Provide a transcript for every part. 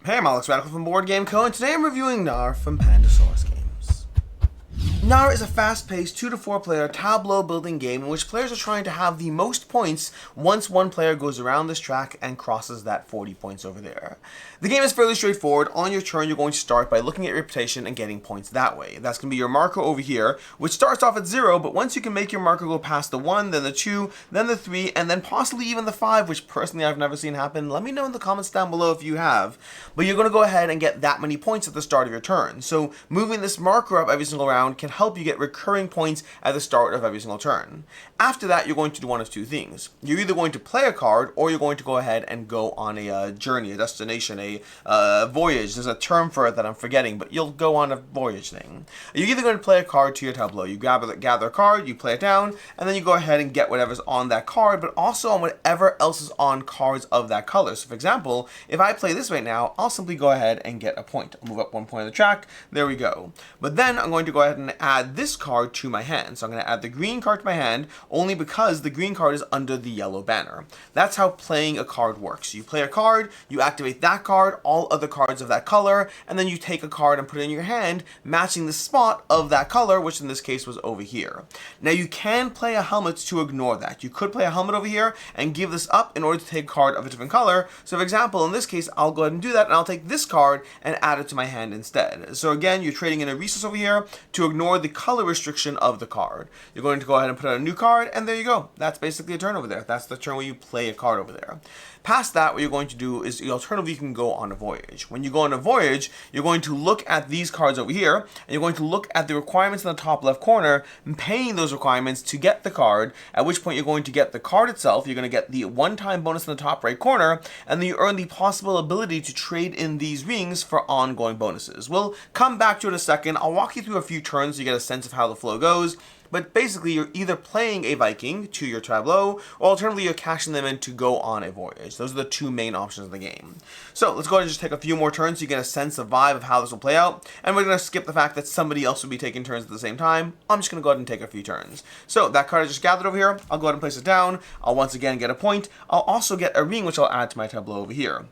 Hey, I'm Alex Radical from Board Game Co. and today I'm reviewing Knarr from Pandasaurus Games. Knarr is a fast-paced 2 to 4 player tableau building game in which players are trying to have the most points once one player goes around this track and crosses that 40 points over there. The game is fairly straightforward. On your turn, you're going to start by looking at reputation and getting points that way. That's going to be your marker over here, which starts off at 0, but once you can make your marker go past the 1, then the 2, then the 3, and then possibly even the 5, which personally I've never seen happen. Let me know in the comments down below if you have. But you're going to go ahead and get that many points at the start of your turn. So moving this marker up every single round can help you get recurring points at the start of every single turn. After that, you're going to do one of two things. You're either going to play a card, or you're going to go ahead and go on a journey, a destination, a voyage. There's a term for it that I'm forgetting, but you'll go on a voyage thing. You're either going to play a card to your tableau. You gather a card, you play it down, and then you go ahead and get whatever's on that card, but also on whatever else is on cards of that color. So for example, if I play this right now, I'll simply go ahead and get a point. I'll move up 1 point on the track. There we go. But then I'm going to go ahead and add this card to my hand. So I'm going to add the green card to my hand only because the green card is under the yellow banner. That's how playing a card works. You play a card, you activate that card, all other cards of that color, and then you take a card and put it in your hand, matching the spot of that color, which in this case was over here. Now you can play a helmet to ignore that. You could play a helmet over here and give this up in order to take a card of a different color. So for example, in this case, I'll go ahead and do that, and I'll take this card and add it to my hand instead. So again, you're trading in a resource over here to ignore the color restriction of the card. You're going to go ahead and put out a new card, and there you go. That's basically a turn over there. That's the turn where you play a card over there. Past that, what you're going to do is, alternatively, you can go on a voyage. When you go on a voyage, you're going to look at these cards over here, and you're going to look at the requirements in the top left corner, and paying those requirements to get the card, at which point you're going to get the card itself. You're going to get the one-time bonus in the top right corner, and then you earn the possible ability to trade in these rings for ongoing bonuses. We'll come back to it in a second. I'll walk you through a few turns so you get a sense of how the flow goes. But basically, you're either playing a Viking to your tableau, or alternatively, you're cashing them in to go on a voyage. Those are the two main options of the game. So let's go ahead and just take a few more turns so you get a sense of vibe of how this will play out. And we're going to skip the fact that somebody else will be taking turns at the same time. I'm just going to go ahead and take a few turns. So that card I just gathered over here, I'll go ahead and place it down. I'll once again get a point. I'll also get a ring, which I'll add to my tableau over here.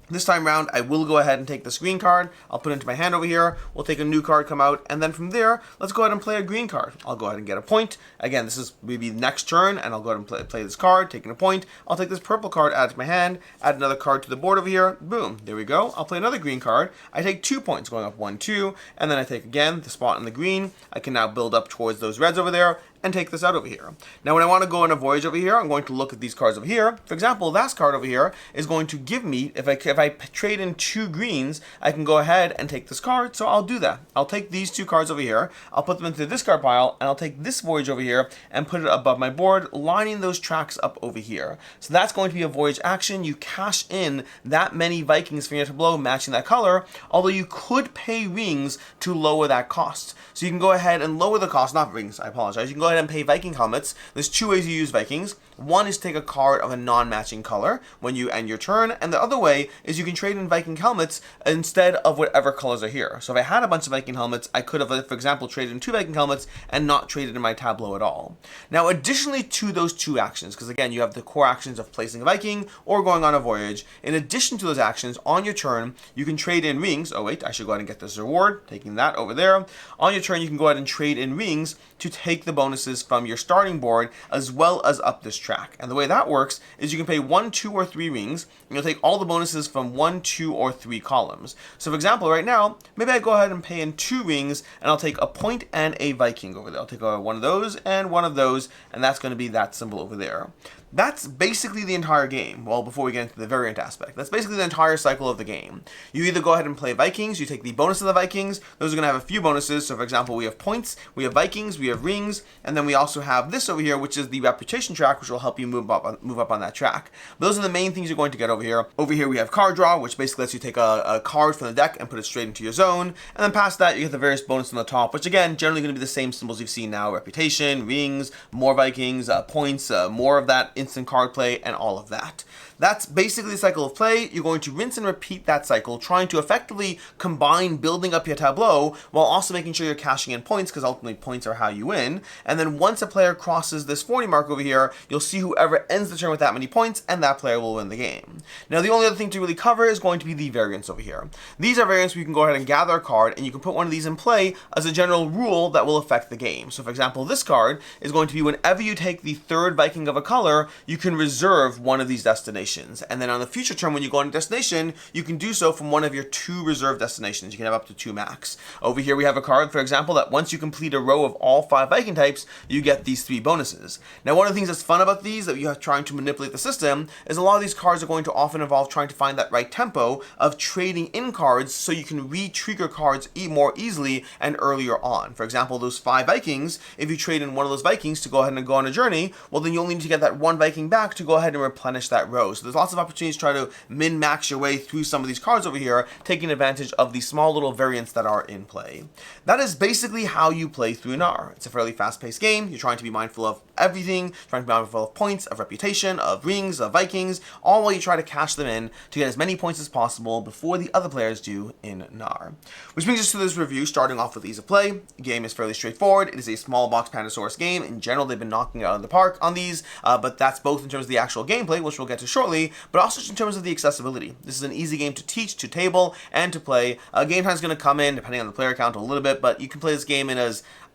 This time round, I will go ahead and take this green card. I'll put it into my hand over here. We'll take a new card, come out, and then from there, let's go ahead and play a green card. I'll go ahead and get a point. Again, this is maybe the next turn, and I'll go ahead and play this card, taking a point. I'll take this purple card, add it to my hand, add another card to the board over here. Boom, there we go. I'll play another green card. I take 2 points, going up 1, 2, and then I take again the spot in the green. I can now build up towards those reds over there and take this out over here. Now when I want to go on a voyage over here, I'm going to look at these cards over here. For example, this card over here is going to give me, if I trade in 2 greens, I can go ahead and take this card, so I'll do that. I'll take these 2 cards over here, I'll put them into the discard pile, and I'll take this voyage over here and put it above my board, lining those tracks up over here. So that's going to be a voyage action. You cash in that many Vikings from your tableau matching that color, although you could pay rings to lower that cost. So you can go ahead and lower the cost, not rings, I apologize. You can go ahead and pay Viking helmets. There's 2 ways you use Vikings. One is to take a card of a non-matching color when you end your turn, and the other way is you can trade in Viking helmets instead of whatever colors are here. So if I had a bunch of Viking helmets, I could have, for example, traded in 2 Viking helmets and not traded in my tableau at all. Now, additionally to those 2 actions, because again, you have the core actions of placing a Viking or going on a voyage, in addition to those actions, on your turn, you can trade in rings. Oh wait, I should go ahead and get this reward, taking that over there. On your turn, you can go ahead and trade in rings to take the bonuses from your starting board as well as up this track. And the way that works is you can pay 1, 2, or 3 rings, and you'll take all the bonuses from 1, 2, or 3 columns. So for example, right now, maybe I go ahead and pay in 2 rings, and I'll take a point and a Viking over there. I'll take one of those and one of those, and that's going to be that symbol over there. That's basically the entire game. Well, before we get into the variant aspect, that's basically the entire cycle of the game. You either go ahead and play Vikings, you take the bonus of the Vikings. Those are going to have a few bonuses. So for example, we have points, we have Vikings, we have rings, and then we also have this over here, which is the reputation track, which will help you move up on that track. But those are the main things you're going to get over here. Over here we have card draw, which basically lets you take a card from the deck and put it straight into your zone. And then past that, you get the various bonuses on the top, which again, generally going to be the same symbols you've seen now: reputation, rings, more Vikings, points, more of that instant card play, and all of that. That's basically the cycle of play. You're going to rinse and repeat that cycle, trying to effectively combine building up your tableau while also making sure you're cashing in points, because ultimately points are how you win. And then once a player crosses this 40 mark over here, you'll see whoever ends the turn with that many points, and that player will win the game. Now, the only other thing to really cover is going to be the variants over here. These are variants where you can go ahead and gather a card, and you can put one of these in play as a general rule that will affect the game. So, for example, this card is going to be whenever you take the third Viking of a color, you can reserve one of these destinations. And then on the future turn, when you go on a destination, you can do so from one of your 2 reserved destinations. You can have up to 2 max. Over here, we have a card, for example, that once you complete a row of all 5 Viking types, you get these 3 bonuses. Now, one of the things that's fun about these, that you have trying to manipulate the system, is a lot of these cards are going to often involve trying to find that right tempo of trading in cards so you can re-trigger cards more easily and earlier on. For example, those 5 Vikings, if you trade in one of those Vikings to go ahead and go on a journey, well, then you only need to get that 1 Viking back to go ahead and replenish that row. So there's lots of opportunities to try to min-max your way through some of these cards over here, taking advantage of the small little variants that are in play. That is basically how you play through Knarr. It's a fairly fast-paced game. You're trying to be mindful of everything, trying to be mindful of points, of reputation, of rings, of Vikings, all while you try to cash them in to get as many points as possible before the other players do in Knarr. Which brings us to this review, starting off with ease of play. The game is fairly straightforward. It is a small box Pandasaurus game. In general, they've been knocking it out of the park on these, but that's both in terms of the actual gameplay, which we'll get to shortly, but also in terms of the accessibility. This is an easy game to teach, to table, and to play. Game time is going to come in, depending on the player count, a little bit, but you can play this game in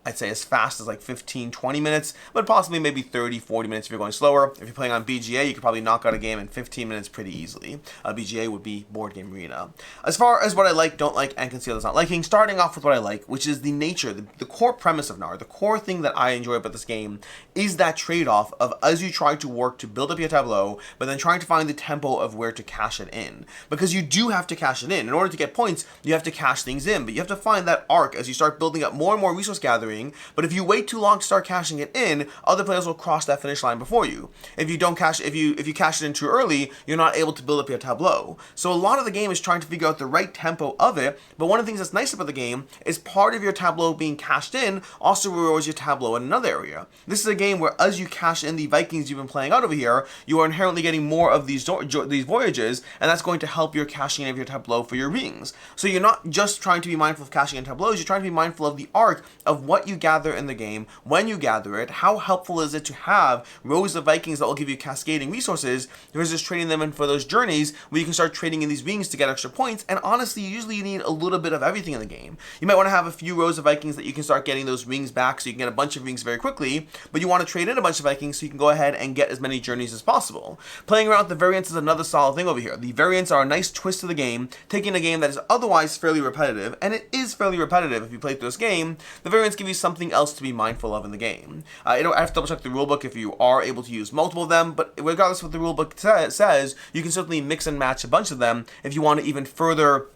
I'd say as fast as like 15, 20 minutes, but possibly maybe 30, 40 minutes if you're going slower. If you're playing on BGA, you could probably knock out a game in 15 minutes pretty easily. BGA would be Board Game Arena. As far as what I like, don't like, and can see others not liking, starting off with what I like, which is the nature, the core premise of Knarr, the core thing that I enjoy about this game is that trade-off of as you try to work to build up your tableau, but then trying to find the tempo of where to cash it in. Because you do have to cash it in. In order to get points, you have to cash things in, but you have to find that arc as you start building up more and more resource gathering. But if you wait too long to start cashing it in, other players will cross that finish line before you. If you cash it in too early, you're not able to build up your tableau. So a lot of the game is trying to figure out the right tempo of it, but one of the things that's nice about the game is part of your tableau being cashed in also rewards your tableau in another area. This is a game where as you cash in the Vikings you've been playing out over here, you are inherently getting more of these voyages, and that's going to help your cashing in of your tableau for your rings. So you're not just trying to be mindful of cashing in tableaus, you're trying to be mindful of the arc of what you gather in the game, when you gather it, how helpful is it to have rows of Vikings that will give you cascading resources versus trading them in for those journeys where you can start trading in these rings to get extra points. And honestly, usually you need a little bit of everything in the game. You might want to have a few rows of Vikings that you can start getting those rings back so you can get a bunch of rings very quickly, but you want to trade in a bunch of Vikings so you can go ahead and get as many journeys as possible. Playing around with the variants is another solid thing over here. The variants are a nice twist to the game, taking a game that is otherwise fairly repetitive, and it is fairly repetitive if you play through this game. The variants give you something else to be mindful of in the game. I have to double check the rulebook if you are able to use multiple of them, but regardless of what the rulebook says, you can certainly mix and match a bunch of them if you want to even further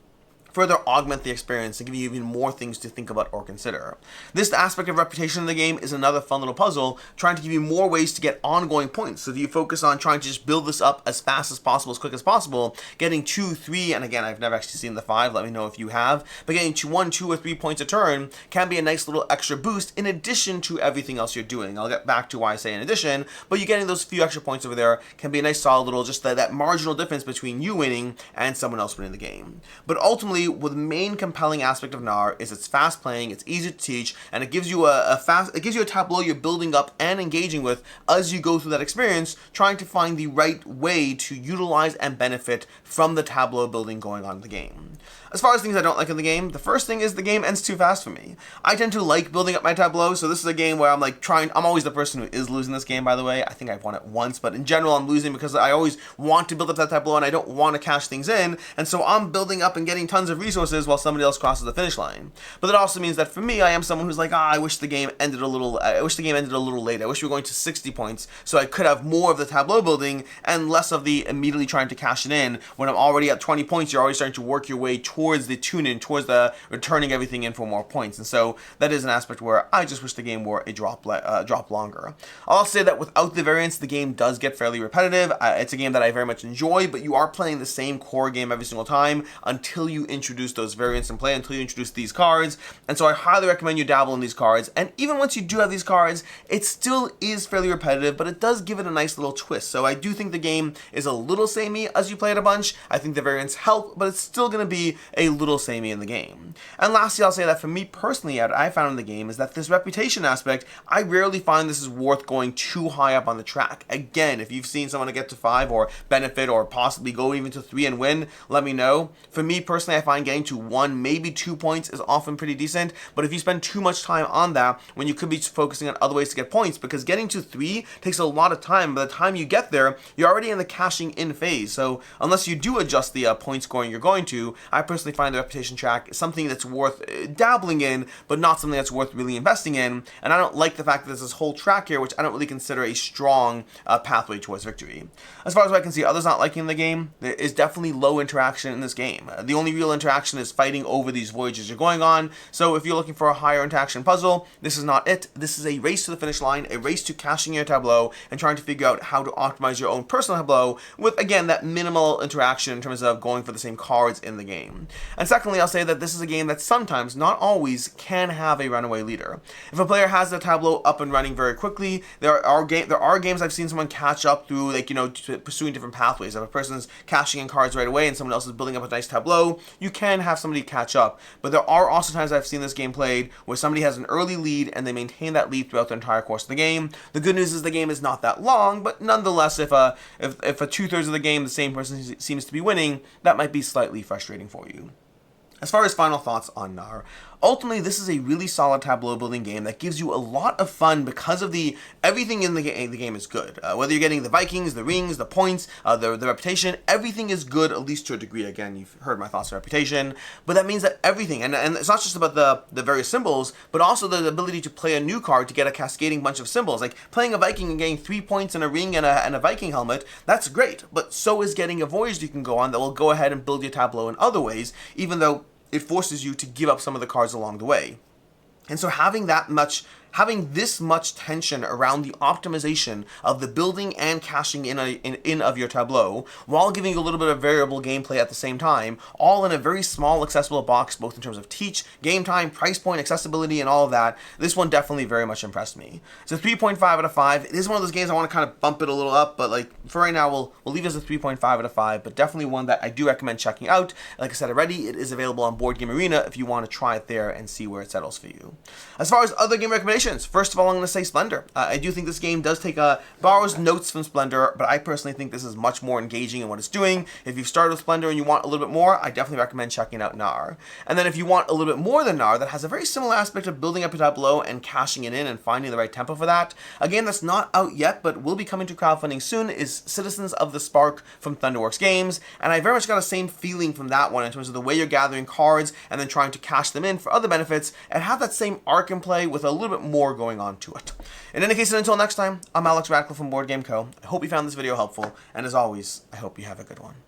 augment the experience and give you even more things to think about or consider. This aspect of reputation in the game is another fun little puzzle, trying to give you more ways to get ongoing points. So if you focus on trying to just build this up as fast as possible, as quick as possible, getting 2, 3, and again, I've never actually seen the 5, let me know if you have, but getting to 1, 2, or 3 points a turn can be a nice little extra boost in addition to everything else you're doing. I'll get back to why I say in addition, but you getting those few extra points over there can be a nice solid little, just that marginal difference between you winning and someone else winning the game. But ultimately, the main compelling aspect of Knarr is it's fast playing, it's easy to teach, and it gives you a tableau you're building up and engaging with as you go through that experience, trying to find the right way to utilize and benefit from the tableau building going on in the game. As far as things I don't like in the game, the first thing is the game ends too fast for me. I tend to like building up my tableau, so this is a game where I'm always the person who is losing this game, by the way. I think I've won it once, but in general I'm losing because I always want to build up that tableau and I don't want to cash things in, and so I'm building up and getting tons of resources while somebody else crosses the finish line. But that also means that for me, I am someone who's like, I wish the game ended a little late. I wish we were going to 60 points so I could have more of the tableau building and less of the immediately trying to cash it in. When I'm already at 20 points, you're already starting to work your way towards the tune-in, towards the returning everything in for more points. And so that is an aspect where I just wish the game were a drop longer. I'll say that without the variants, the game does get fairly repetitive. It's a game that I very much enjoy, but you are playing the same core game every single time until you introduce those variants in play, until you introduce these cards. And so I highly recommend you dabble in these cards. And even once you do have these cards, it still is fairly repetitive, but it does give it a nice little twist. So I do think the game is a little samey as you play it a bunch. I think the variants help, but it's still going to be a little samey in the game. And lastly, I'll say that for me personally, what I found in the game is that this reputation aspect, I rarely find this is worth going too high up on the track. Again, if you've seen someone get to 5 or benefit or possibly go even to 3 and win, let me know. For me personally, I find getting to 1, maybe 2 points is often pretty decent, but if you spend too much time on that, when you could be focusing on other ways to get points, because getting to 3 takes a lot of time. By the time you get there, you're already in the cashing in phase. So unless you do adjust the point scoring you're going to, I personally find the reputation track something that's worth dabbling in, but not something that's worth really investing in. And I don't like the fact that there's this whole track here, which I don't really consider a strong pathway towards victory. As far as I can see, others not liking the game, there is definitely low interaction in this game. The only real interaction is fighting over these voyages you're going on. So if you're looking for a higher interaction puzzle, this is not it. This is a race to the finish line, a race to cashing your tableau and trying to figure out how to optimize your own personal tableau with, again, that minimal interaction in terms of going for the same cards in the game. And secondly, I'll say that this is a game that sometimes, not always, can have a runaway leader. If a player has the tableau up and running very quickly, there are games I've seen someone catch up through, like, pursuing different pathways. If a person's cashing in cards right away and someone else is building up a nice tableau, you can have somebody catch up. But there are also times I've seen this game played where somebody has an early lead and they maintain that lead throughout the entire course of the game. The good news is the game is not that long, but nonetheless, if a 2/3 of the game the same person seems to be winning, that might be slightly frustrating for you. As far as final thoughts on Knarr, ultimately this is a really solid tableau building game that gives you a lot of fun because of everything in the game is good. Whether you're getting the Vikings, the rings, the points, the reputation, everything is good, at least to a degree. Again, you've heard my thoughts on reputation, but that means that everything, and it's not just about the various symbols, but also the ability to play a new card to get a cascading bunch of symbols. Like playing a Viking and getting 3 points and a ring and a Viking helmet, that's great, but so is getting a voyage you can go on that will go ahead and build your tableau in other ways, even though it forces you to give up some of the cards along the way. And so having this much tension around the optimization of the building and cashing in of your tableau, while giving you a little bit of variable gameplay at the same time, all in a very small, accessible box, both in terms of teach, game time, price point, accessibility, and all of that, this one definitely very much impressed me. So 3.5 out of 5. It is one of those games I want to kind of bump it a little up, but like for right now, we'll leave it as a 3.5 out of 5, but definitely one that I do recommend checking out. Like I said already, it is available on Board Game Arena if you want to try it there and see where it settles for you. As far as other game recommendations, first of all, I'm going to say Splendor. I do think this game does borrows notes from Splendor, but I personally think this is much more engaging in what it's doing. If you've started with Splendor and you want a little bit more, I definitely recommend checking out Knarr. And then if you want a little bit more than Knarr, that has a very similar aspect of building up your tableau and cashing it in and finding the right tempo for that. Again, that's not out yet, but will be coming to crowdfunding soon, is Citizens of the Spark from Thunderworks Games. And I very much got the same feeling from that one in terms of the way you're gathering cards and then trying to cash them in for other benefits and have that same arc in play with a little bit more going on to it. In any case, until next time, I'm Alex Radcliffe from Board Game Co. I hope you found this video helpful, and as always, I hope you have a good one.